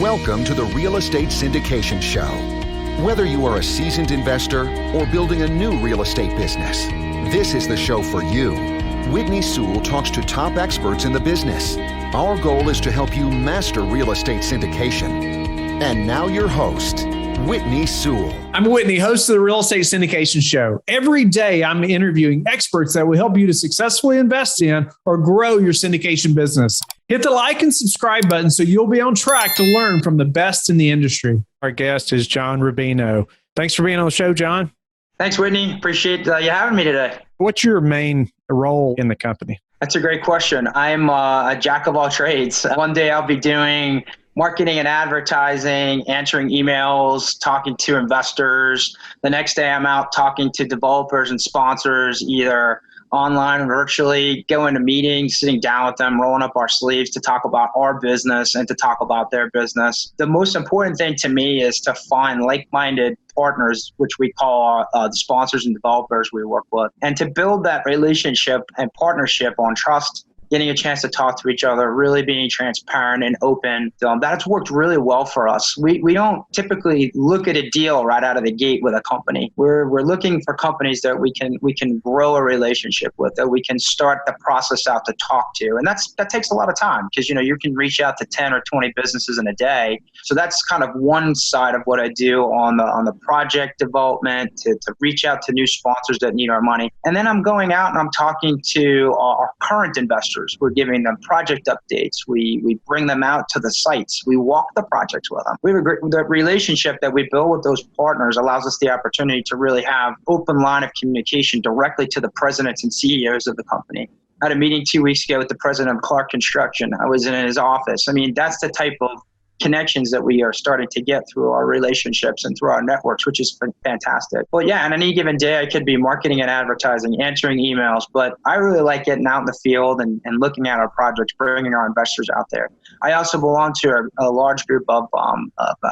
Welcome to the Real Estate Syndication Show. Whether you are a seasoned investor or building a new real estate business, this is the show for you. Whitney Sewell talks to top experts in the business. Our goal is to help you master real estate syndication. And now your host, Whitney Sewell. I'm Whitney, host of the Real Estate Syndication Show. Every day, I'm interviewing experts that will help you to successfully invest in or grow your syndication business. Hit the like and subscribe button so you'll be on track to learn from the best in the industry. Our guest is John Rubino. Thanks for being on the show, John. Thanks, Whitney. Appreciate you having me today. What's your main role in the company? That's a great question. I'm a jack of all trades. One day I'll be doing marketing and advertising, answering emails, talking to investors. The next day I'm out talking to developers and sponsors, either online or virtually, going to meetings, sitting down with them, rolling up our sleeves to talk about our business and to talk about their business. The most important thing to me is to find like-minded partners, which we call the sponsors and developers we work with, and to build that relationship and partnership on trust, getting a chance to talk to each other, really being transparent and open. That's worked really well for us. We don't typically look at a deal right out of the gate with a company. We're looking for companies that we can grow a relationship with, that we can start the process out to talk to. And that takes a lot of time because you can reach out to 10 or 20 businesses in a day. So that's kind of one side of what I do on the project development, to reach out to new sponsors that need our money. And then I'm going out and I'm talking to our current investors. We're giving them project updates. We bring them out to the sites. We walk the projects with them. The relationship that we build with those partners allows us the opportunity to really have open line of communication directly to the presidents and CEOs of the company. I had a meeting 2 weeks ago with the president of Clark Construction. I was in his office. I mean, that's the type of connections that we are starting to get through our relationships and through our networks, which is fantastic. But yeah, on any given day, I could be marketing and advertising, answering emails, but I really like getting out in the field and looking at our projects, bringing our investors out there. I also belong to a large group of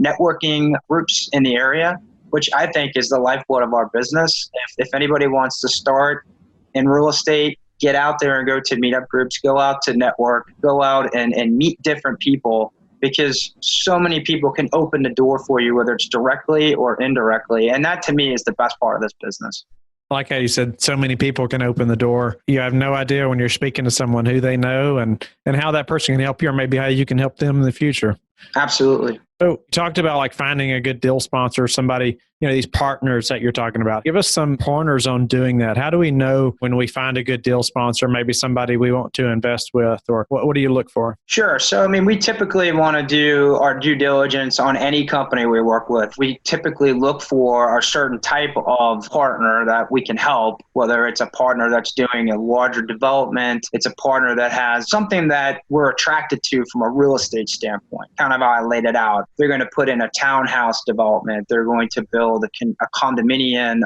networking groups in the area, which I think is the lifeblood of our business. If anybody wants to start in real estate, get out there and go to meetup groups, go out to network, go out and meet different people, because so many people can open the door for you, whether it's directly or indirectly. And that, to me, is the best part of this business. I like how you said so many people can open the door. You have no idea when you're speaking to someone who they know and how that person can help you, or maybe how you can help them in the future. Absolutely. So you talked about like finding a good deal sponsor, somebody, these partners that you're talking about. Give us some pointers on doing that. How do we know when we find a good deal sponsor, maybe somebody we want to invest with, or what do you look for? Sure. So, we typically want to do our due diligence on any company we work with. We typically look for a certain type of partner that we can help, whether it's a partner that's doing a larger development, it's a partner that has something that we're attracted to from a real estate standpoint, kind of how I laid it out. They're going to put in a townhouse development. They're going to build a condominium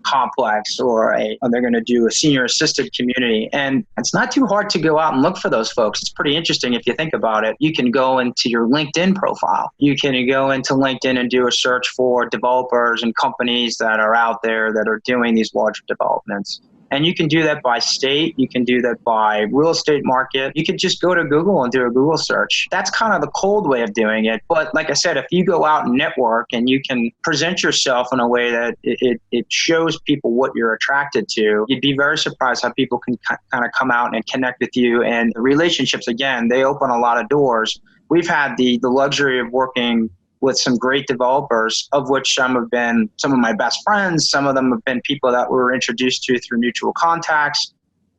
complex, or they're going to do a senior assisted community. And it's not too hard to go out and look for those folks. It's pretty interesting if you think about it. You can go into your LinkedIn profile. You can go into LinkedIn and do a search for developers and companies that are out there that are doing these larger developments. And you can do that by state. You can do that by real estate market. You could just go to Google and do a Google search. That's kind of the cold way of doing it. But like I said, if you go out and network and you can present yourself in a way that it shows people what you're attracted to, you'd be very surprised how people can kind of come out and connect with you. And the relationships, again, they open a lot of doors. We've had the luxury of working with some great developers, of which some have been some of my best friends. Some of them have been people that we were introduced to through mutual contacts.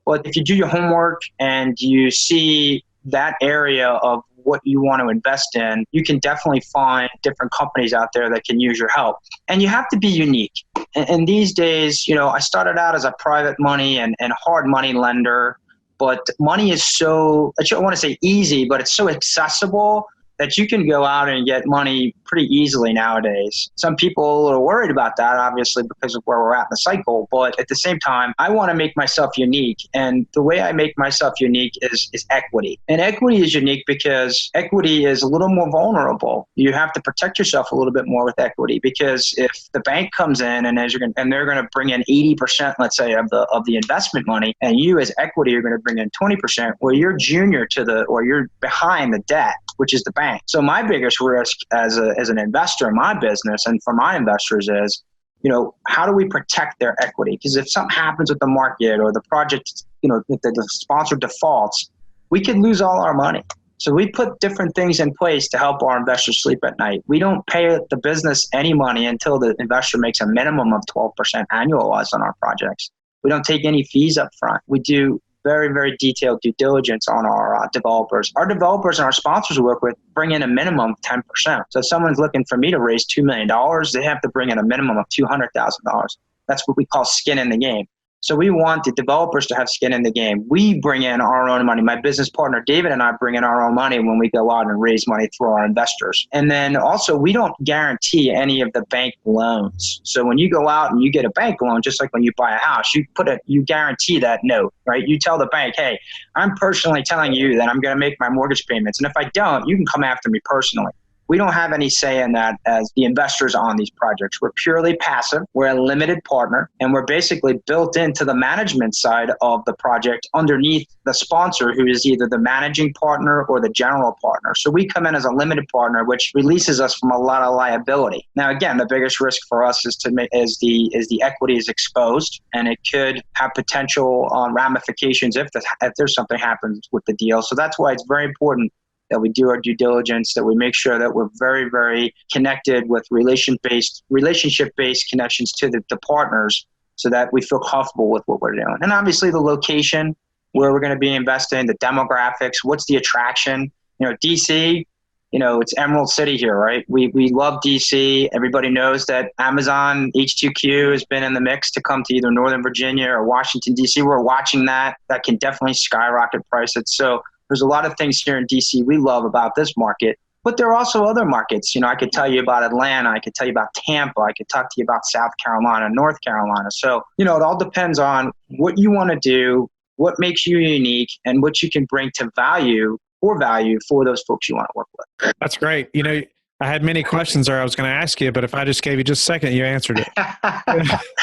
But if you do your homework and you see that area of what you want to invest in, you can definitely find different companies out there that can use your help. And you have to be unique. And these days, I started out as a private money and hard money lender, but money is so, I don't want to say easy, but it's so accessible that you can go out and get money pretty easily nowadays. Some people are a little worried about that, obviously, because of where we're at in the cycle. But at the same time, I want to make myself unique. And the way I make myself unique is equity. And equity is unique because equity is a little more vulnerable. You have to protect yourself a little bit more with equity, because if the bank comes in and they're going to bring in 80%, let's say, of the investment money, and you as equity are going to bring in 20%, well, you're junior to or you're behind the debt. which is the bank. So my biggest risk as an investor in my business and for my investors is, how do we protect their equity? Because if something happens with the market or the project, if the sponsor defaults, we could lose all our money. So we put different things in place to help our investors sleep at night. We don't pay the business any money until the investor makes a minimum of 12% annualized on our projects. We don't take any fees up front. We do very, very detailed due diligence on our developers. Our developers and our sponsors we work with bring in a minimum of 10%. So if someone's looking for me to raise $2 million, they have to bring in a minimum of $200,000. That's what we call skin in the game. So we want the developers to have skin in the game. We bring in our own money. My business partner, David, and I bring in our own money when we go out and raise money through our investors. And then also, we don't guarantee any of the bank loans. So when you go out and you get a bank loan, just like when you buy a house, you guarantee that note, right? You tell the bank, hey, I'm personally telling you that I'm going to make my mortgage payments. And if I don't, you can come after me personally. We don't have any say in that as the investors on these projects. We're purely passive. We're a limited partner, and we're basically built into the management side of the project underneath the sponsor, who is either the managing partner or the general partner. So we come in as a limited partner, which releases us from a lot of liability. Now, again, the biggest risk for us is the equity is exposed, and it could have potential ramifications if there's something happens with the deal. So that's why it's very important that we do our due diligence, that we make sure that we're very, very connected with relationship-based connections to the partners so that we feel comfortable with what we're doing. And obviously the location where we're going to be investing, the demographics, what's the attraction? DC, it's Emerald City here, right? We love DC. Everybody knows that Amazon H2Q has been in the mix to come to either Northern Virginia or Washington, DC. We're watching that. That can definitely skyrocket prices. So there's a lot of things here in DC we love about this market, but there are also other markets. I could tell you about Atlanta. I could tell you about Tampa. I could talk to you about South Carolina, North Carolina. So, it all depends on what you want to do, what makes you unique, and what you can bring to value for those folks you want to work with. That's great. I had many questions there I was going to ask you, but if I just gave you just a second, you answered it.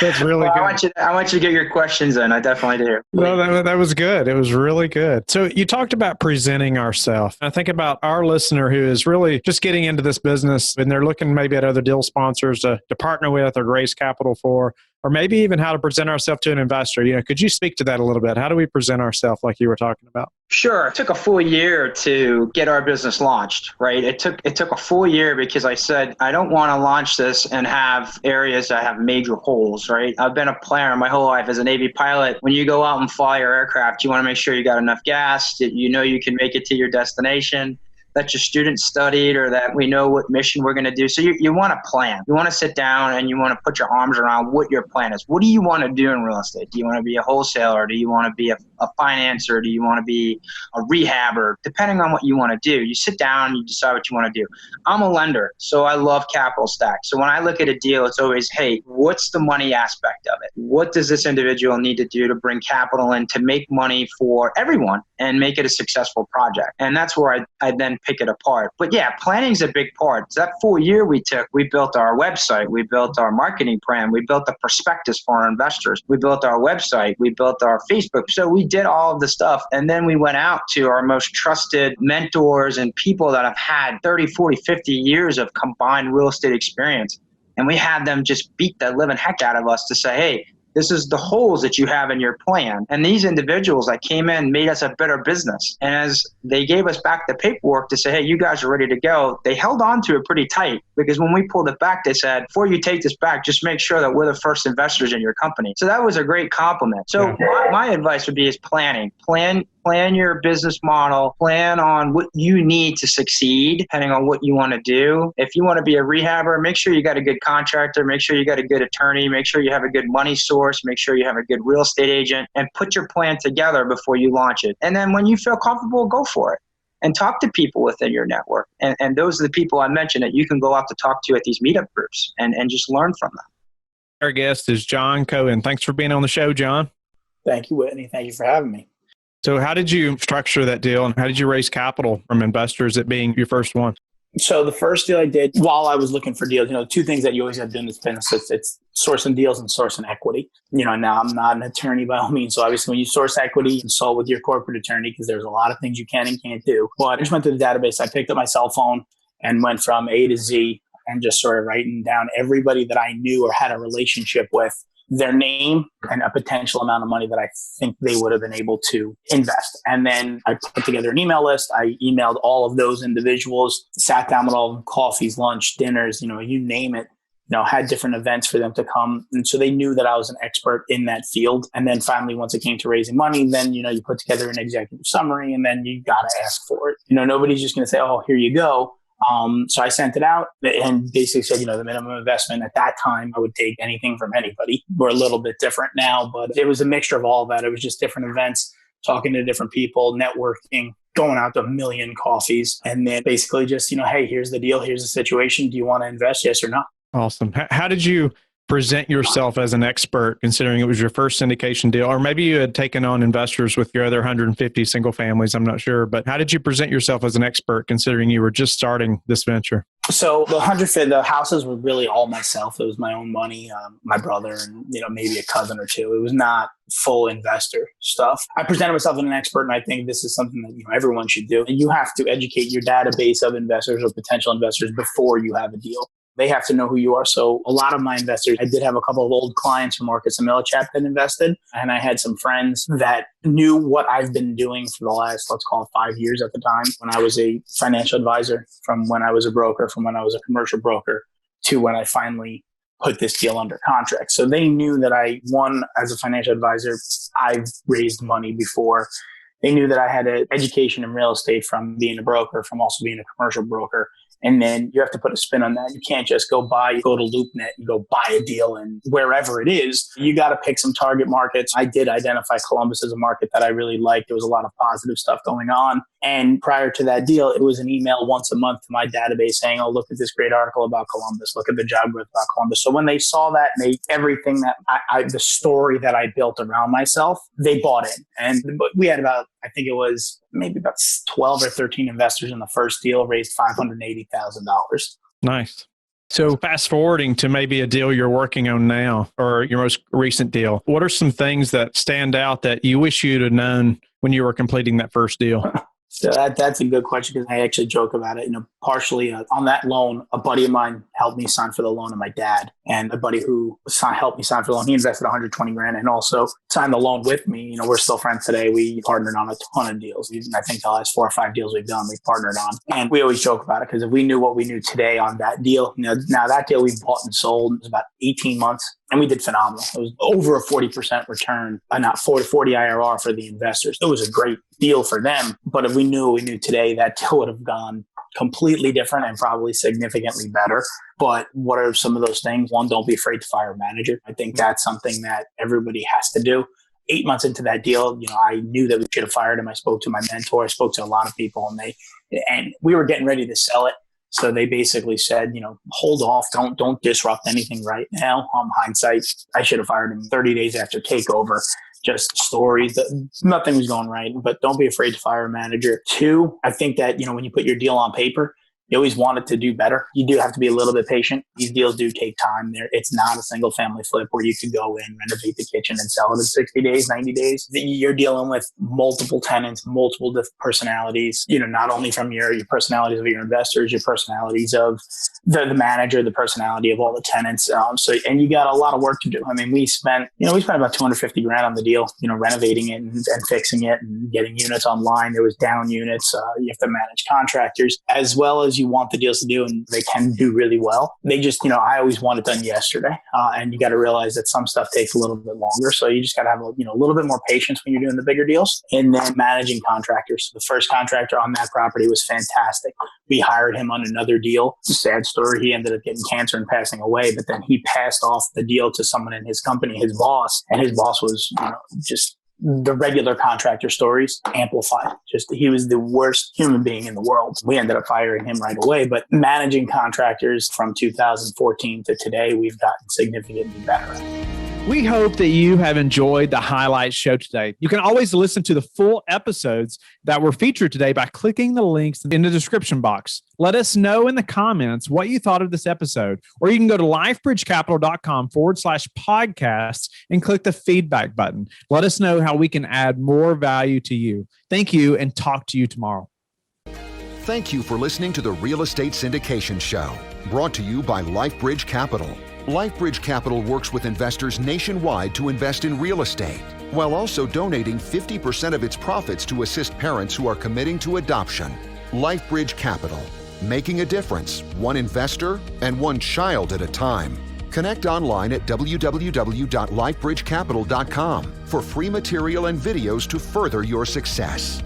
That's really good. I want you to get your questions in. I definitely do. No, that was good. It was really good. So you talked about presenting ourselves. I think about our listener who is really just getting into this business and they're looking maybe at other deal sponsors to partner with or raise capital for, or maybe even how to present ourselves to an investor. Could you speak to that a little bit? How do we present ourselves like you were talking about? Sure. It took a full year to get our business launched, right? It took a full year because I said, I don't want to launch this and have areas that have major holes, right? I've been a planner my whole life as a Navy pilot. When you go out and fly your aircraft, you want to make sure you got enough gas, that you can make it to your destination, that your students studied, or that we know what mission we're going to do. So you want to plan. You want to sit down and you want to put your arms around what your plan is. What do you want to do in real estate? Do you want to be a wholesaler? Do you want to be a financer? Do you want to be a rehabber? Depending on what you want to do, you sit down and you decide what you want to do. I'm a lender, so I love capital stack. So when I look at a deal, it's always, hey, what's the money aspect of it? What does this individual need to do to bring capital in to make money for everyone and make it a successful project? And that's where I then pick it apart. But yeah, planning is a big part. So that full year we took, we built our website, we built our marketing plan, we built the prospectus for our investors, we built our website, we built our Facebook. So we did all of the stuff. And then we went out to our most trusted mentors and people that have had 30, 40, 50 years of combined real estate experience. And we had them just beat the living heck out of us to say, hey, this is the holes that you have in your plan. And these individuals that came in made us a better business. And as they gave us back the paperwork to say, hey, you guys are ready to go, they held on to it pretty tight, because when we pulled it back, they said, before you take this back, just make sure that we're the first investors in your company. So that was a great compliment. So my advice would be is planning. Plan your business model, plan on what you need to succeed, depending on what you want to do. If you want to be a rehabber, make sure you got a good contractor, make sure you got a good attorney, make sure you have a good money source, make sure you have a good real estate agent, and put your plan together before you launch it. And then when you feel comfortable, go for it. And talk to people within your network. And those are the people I mentioned that you can go out to talk to at these meetup groups and just learn from them. Our guest is John Cohen. Thanks for being on the show, John. Thank you, Whitney. Thank you for having me. So how did you structure that deal, and how did you raise capital from investors, it being your first one? So the first deal I did while I was looking for deals, two things that you always have to do in this business, it's sourcing deals and sourcing equity. Now I'm not an attorney by all means. So obviously when you source equity, you consult with your corporate attorney because there's a lot of things you can and can't do. But I just went to the database. I picked up my cell phone and went from A to Z and just sort of writing down everybody that I knew or had a relationship with, their name and a potential amount of money that I think they would have been able to invest. And then I put together an email list. I emailed all of those individuals, sat down with all of them, coffees, lunch, dinners, you name it, had different events for them to come. And so they knew that I was an expert in that field. And then finally, once it came to raising money, then, you put together an executive summary and then you got to ask for it. Nobody's just going to say, oh, here you go. So I sent it out and basically said, the minimum investment at that time, I would take anything from anybody. We're a little bit different now, but it was a mixture of all of that. It was just different events, talking to different people, networking, going out to a million coffees, and then basically just, hey, here's the deal. Here's the situation. Do you want to invest? Yes or no? Awesome. How did you present yourself as an expert, considering it was your first syndication deal? Or maybe you had taken on investors with your other 150 single families. I'm not sure. But how did you present yourself as an expert, considering you were just starting this venture? So the houses were really all myself. It was my own money, my brother, and maybe a cousin or two. It was not full investor stuff. I presented myself as an expert, and I think this is something that everyone should do. You have to educate your database of investors or potential investors before you have a deal. They have to know who you are. So a lot of my investors, I did have a couple of old clients from Marcus and Millichap that invested. And I had some friends that knew what I've been doing for the last, let's call it 5 years at the time, when I was a financial advisor, from when I was a broker, from when I was a commercial broker, to when I finally put this deal under contract. So they knew that as a financial advisor, I've raised money before. They knew that I had an education in real estate from being a broker, from also being a commercial broker. And then you have to put a spin on that. You can't just go to LoopNet and go buy a deal and wherever it is. You got to pick some target markets. I did identify Columbus as a market that I really liked. There was a lot of positive stuff going on. And prior to that deal, it was an email once a month to my database saying, oh, look at this great article about Columbus. Look at the job growth about Columbus. So when they saw that, everything that the story that I built around myself, they bought in. And we had about, I think it was maybe about 12 or 13 investors in the first deal, raised $580,000. Nice. So fast forwarding to maybe a deal you're working on now or your most recent deal, what are some things that stand out that you wish you'd have known when you were completing that first deal? So that's a good question because I actually joke about it. Partially on that loan, a buddy of mine helped me sign for the loan of my dad, and a buddy who helped me sign for the loan, he invested 120 grand and also signed the loan with me. We're still friends today. We partnered on a ton of deals. I think the last 4 or 5 deals we've done, we partnered on, and we always joke about it because if we knew what we knew today on that deal, now that deal we bought and sold was about 18 months. And we did phenomenal. It was over a 40% return, not 40 IRR for the investors. It was a great deal for them. But if we knew what we knew today, that deal would have gone completely different and probably significantly better. But what are some of those things? One, don't be afraid to fire a manager. I think that's something that everybody has to do. 8 months into that deal, I knew that we should have fired him. I spoke to my mentor. I spoke to a lot of people, and we were getting ready to sell it. So they basically said, hold off, don't disrupt anything right now. Hindsight, I should have fired him 30 days after takeover. Just stories that nothing was going right, but don't be afraid to fire a manager. 2, I think that, when you put your deal on paper, you always want it to do better. You do have to be a little bit patient. These deals do take time. It's not a single family flip where you can go in, renovate the kitchen and sell it in 60 days, 90 days. You're dealing with multiple tenants, multiple personalities, not only from your personalities of your investors, your personalities of the manager, the personality of all the tenants. And you got a lot of work to do. I mean, we spent about 250 grand on the deal, renovating it and fixing it and getting units online. There was down units. You have to manage contractors as well as you want the deals to do, and they can do really well. They just, I always want it done yesterday. And you got to realize that some stuff takes a little bit longer. So you just got to have a little bit more patience when you're doing the bigger deals. And then managing contractors. The first contractor on that property was fantastic. We hired him on another deal. Sad story. He ended up getting cancer and passing away, but then he passed off the deal to someone in his company, his boss, and his boss was just the regular contractor stories amplified. Just he was the worst human being in the world. We ended up firing him right away, but managing contractors from 2014 to today, we've gotten significantly better at it. We hope that you have enjoyed the highlight show today. You can always listen to the full episodes that were featured today by clicking the links in the description box. Let us know in the comments what you thought of this episode, or you can go to lifebridgecapital.com/podcasts and click the feedback button. Let us know how we can add more value to you. Thank you, and talk to you tomorrow. Thank you for listening to the Real Estate Syndication Show, brought to you by LifeBridge Capital. LifeBridge Capital works with investors nationwide to invest in real estate, while also donating 50% of its profits to assist parents who are committing to adoption. LifeBridge Capital, making a difference, one investor and one child at a time. Connect online at www.lifebridgecapital.com for free material and videos to further your success.